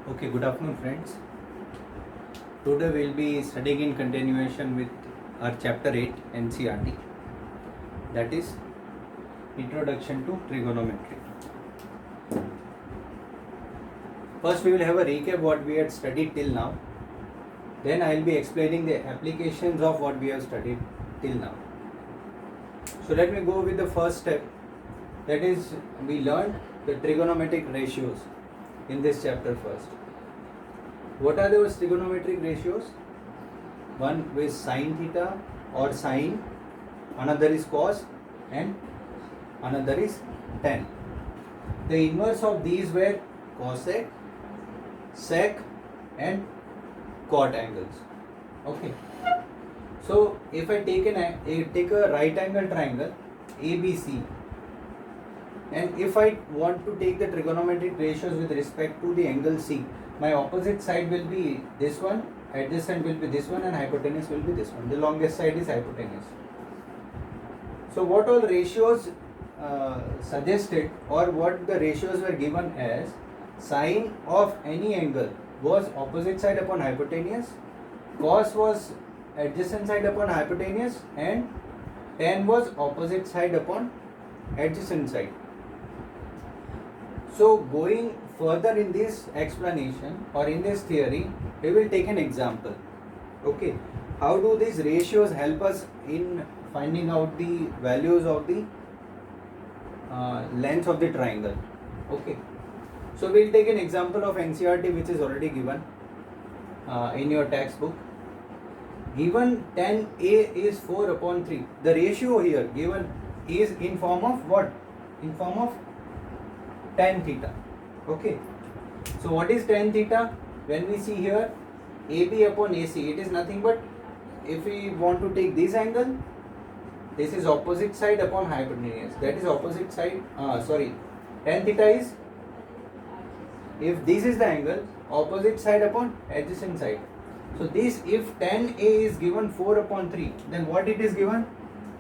Okay, good afternoon, friends. Today we'll be studying in continuation with our chapter 8 NCRT, that is Introduction to Trigonometry. First, we will have a recap what we had studied till now. Then I will be explaining the applications of what we have studied till now. So let me go with the first step. That is, we learned the trigonometric ratios in this chapter first. What are those trigonometric ratios? One is sine theta or sine, another is cos, and another is tan. The inverse of these were cosec, sec, and cot angles. Okay. So if I take a right angle triangle ABC, and if I want to take the trigonometric ratios with respect to the angle C, my opposite side will be this one, adjacent will be this one, and hypotenuse will be this one. The longest side is hypotenuse. So what all ratios suggested, or what the ratios were given as, sine of any angle was opposite side upon hypotenuse, cos was adjacent side upon hypotenuse, and tan was opposite side upon adjacent side. So going further in this explanation or in this theory, we will take an example. Okay, how do these ratios help us in finding out the values of the length of the triangle? Okay, so we'll take an example of NCRT which is already given in your textbook. Given tan A is 4 upon 3. The ratio here given is in form of what? In form of tan theta. Okay, so what is tan theta? When we see here AB upon AC, it is nothing but, if we want to take this angle, this is opposite side upon hypotenuse, that is opposite side, tan theta is, if this is the angle, opposite side upon adjacent side. So this, if tan A is given 4 upon 3, then what it is given?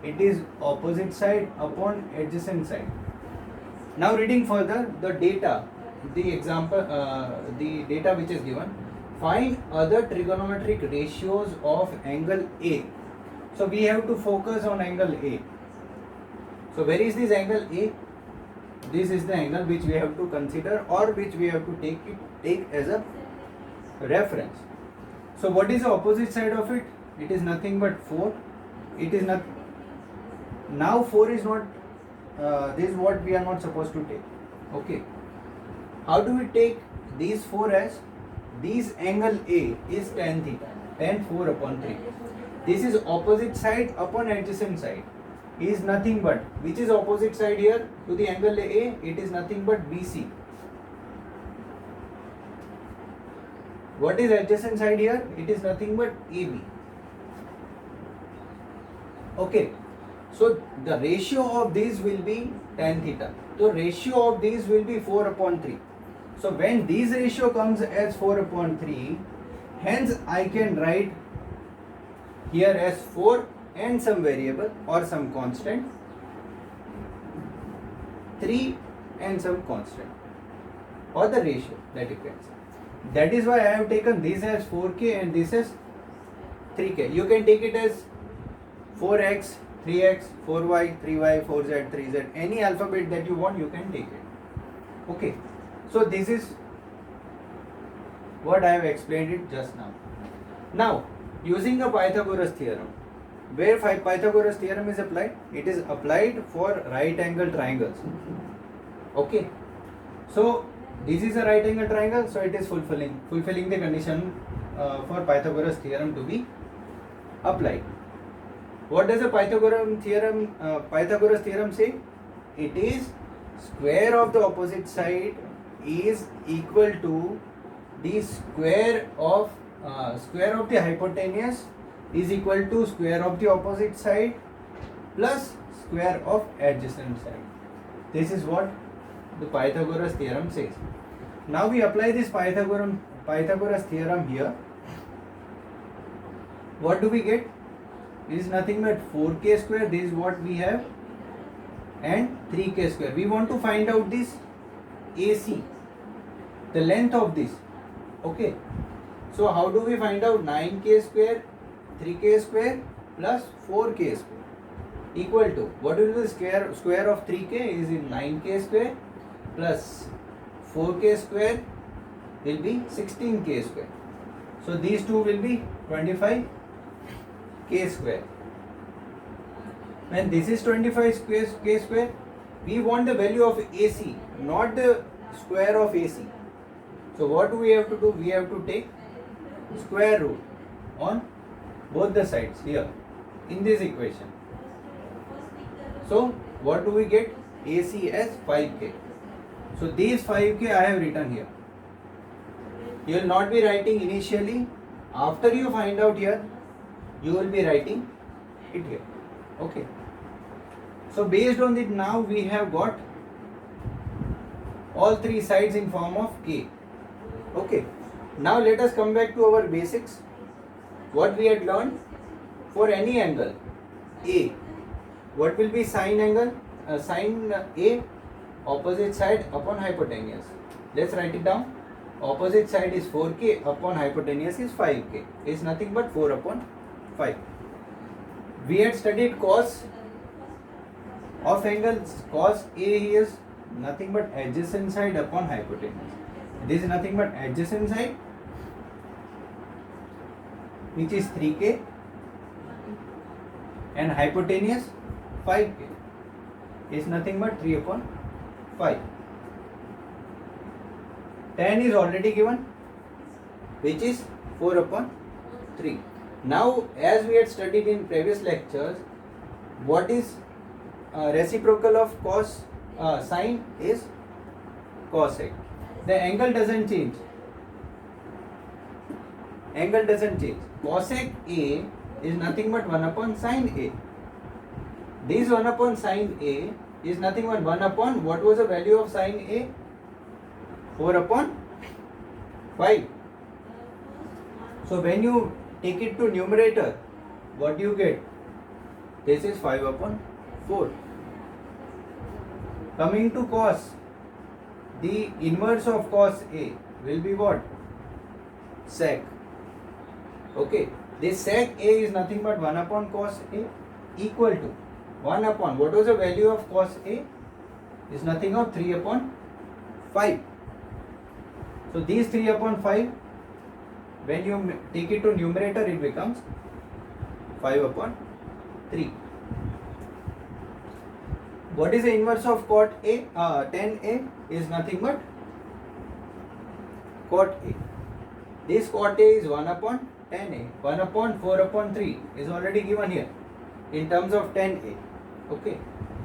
It is opposite side upon adjacent side. Now reading further the data, the example, the data which is given, find other trigonometric ratios of angle A. So we have to focus on angle A. So where is this angle A? This is the angle which we have to consider, or which we have to take as a reference. So what is the opposite side of it? It is nothing but 4. It is not. Now 4 is not. This is what we are not supposed to take. Okay. How do we take these 4 as? This angle A is tan theta, tan 4 upon 3. This is opposite side upon adjacent side. Is nothing but, which is opposite side here to the angle A? It is nothing but BC. What is adjacent side here? It is nothing but AB. Okay. So the ratio of these will be tan theta. So ratio of these will be 4 upon 3. So when this ratio comes as 4 upon 3, hence I can write here as 4 and some variable or some constant, 3 and some constant, or the ratio that you can say. That is why I have taken this as 4k and this as 3k. You can take it as 4x, 3x, 4y, 3y, 4z, 3z, any alphabet that you want, you can take it. Okay, so this is what I have explained it just now. Now, using the Pythagoras theorem, where Pythagoras theorem is applied? It is applied for right angle triangles. Okay, so this is a right angle triangle, so it is fulfilling the condition for Pythagoras theorem to be applied. What does the Pythagoras theorem say? It is square of the opposite side is equal to the square of the hypotenuse is equal to square of the opposite side plus square of adjacent side. This is what the Pythagoras theorem says. Now we apply this Pythagoras theorem here. What do we get? It is nothing but 4k square. This is what we have, and 3k square. We want to find out this AC, the length of this. Okay. So how do we find out 9k square, 3k square plus 4k square equal to, what will be the square of 3k is in 9k square plus 4k square will be 16k square. So these two will be 25k square. When this is 25k square, we want the value of AC, not the square of AC. So what do we have to do? We have to take square root on both the sides here in this equation. So what do we get? AC as 5k. So these 5k I have written here. You will not be writing initially. After you find out here, you will be writing it here. Okay. So based on it, now we have got all three sides in form of k. Okay. Now let us come back to our basics. What we had learned, for any angle A, what will be sine angle? Sine A, opposite side upon hypotenuse. Let's write it down. Opposite side is 4k upon hypotenuse is 5k. Is nothing but 4 upon 5. We had studied cos of angles. Cos A is nothing but adjacent side upon hypotenuse. This is nothing but adjacent side, which is 3k, and hypotenuse 5k is nothing but 3 upon 5. Tan is already given, which is 4 upon 3. Now, as we had studied in previous lectures, what is reciprocal of cos? Sine is cosec. The angle doesn't change. Angle doesn't change. Cosec A is nothing but 1 upon sine A. This 1 upon sine A is nothing but 1 upon, what was the value of sine A? 4 upon 5. So when you take it to numerator, what do you get? This is 5 upon 4. Coming to cos, the inverse of cos A will be what? Sec. Okay, this sec A is nothing but 1 upon cos A equal to 1 upon, what was the value of cos A? Is nothing of 3 upon 5. So these 3 upon 5, when you take it to numerator, it becomes 5 upon 3. What is the inverse of cot A? Tan A is nothing but cot A. This cot A is 1 upon tan A. 1 upon 4 upon 3 is already given here in terms of tan A. Okay,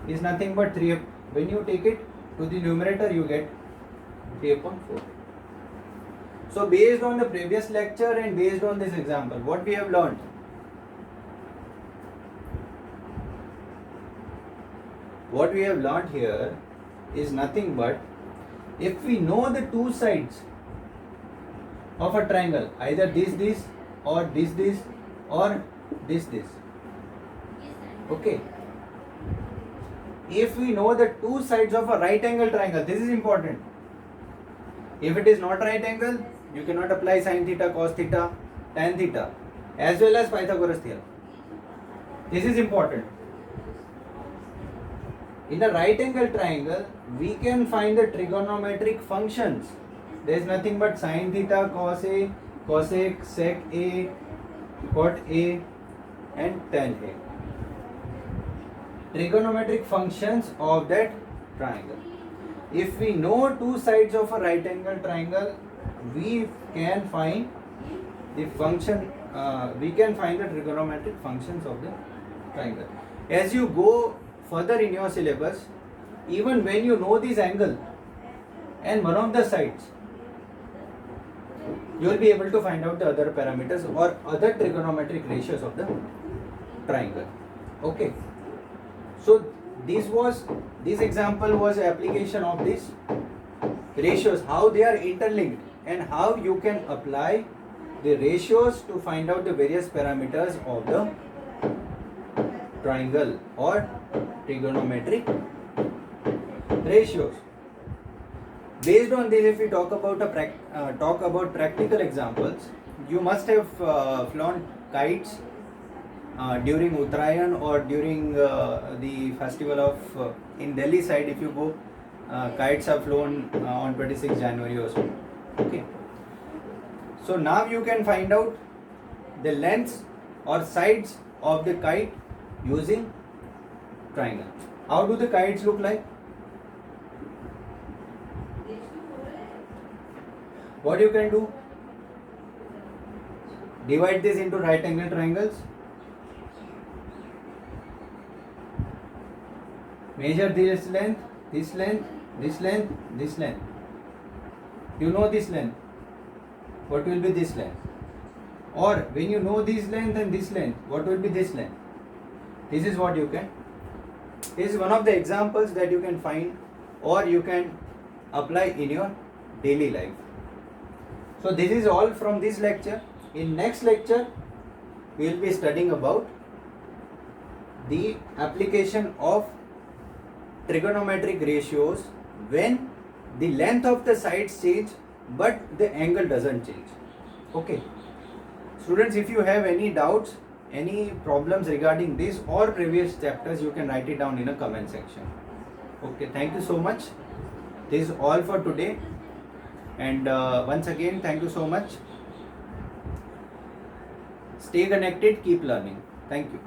is nothing but 3. When you take it to the numerator, you get 3 upon 4. So based on the previous lecture and based on this example, what we have learned? What we have learned here is nothing but, if we know the two sides of a triangle, either this or this or this. Okay. If we know the two sides of a right angle triangle, this is important. If it is not right angle, you cannot apply sin theta, cos theta, tan theta, as well as Pythagoras theorem. This is important. In a right angle triangle, we can find the trigonometric functions. There is nothing but sin theta, cos A, cosec, sec A, cot A, and tan A. Trigonometric functions of that triangle. If we know two sides of a right angle triangle, we can find the function, we can find the trigonometric functions of the triangle. As you go further in your syllabus, even when you know this angle and one of the sides, you will be able to find out the other parameters or other trigonometric ratios of the triangle. Okay. So this example was application of these ratios, how they are interlinked and how you can apply the ratios to find out the various parameters of the triangle or trigonometric ratios. Based on this, if we talk about practical examples, you must have flown kites during Uttarayan or during the festival of in Delhi side. If you go, kites are flown on 26 January or so. Okay. So now you can find out the lengths or sides of the kite using triangle. How do the kites look like? What you can do? Divide this into right angle triangles. Measure this length, this length, this length, this length. You know this length. What will be this length? Or when you know this length and this length, what will be this length? This is what you can. This is one of the examples that you can find or you can apply in your daily life. So this is all from this lecture. In next lecture, we will be studying about the application of trigonometric ratios when the length of the sides change but the angle doesn't change. Okay. Students, if you have any doubts, any problems regarding this or previous chapters, you can write it down in a comment section. Okay, thank you so much. This is all for today. And once again, thank you so much. Stay connected, keep learning. Thank you.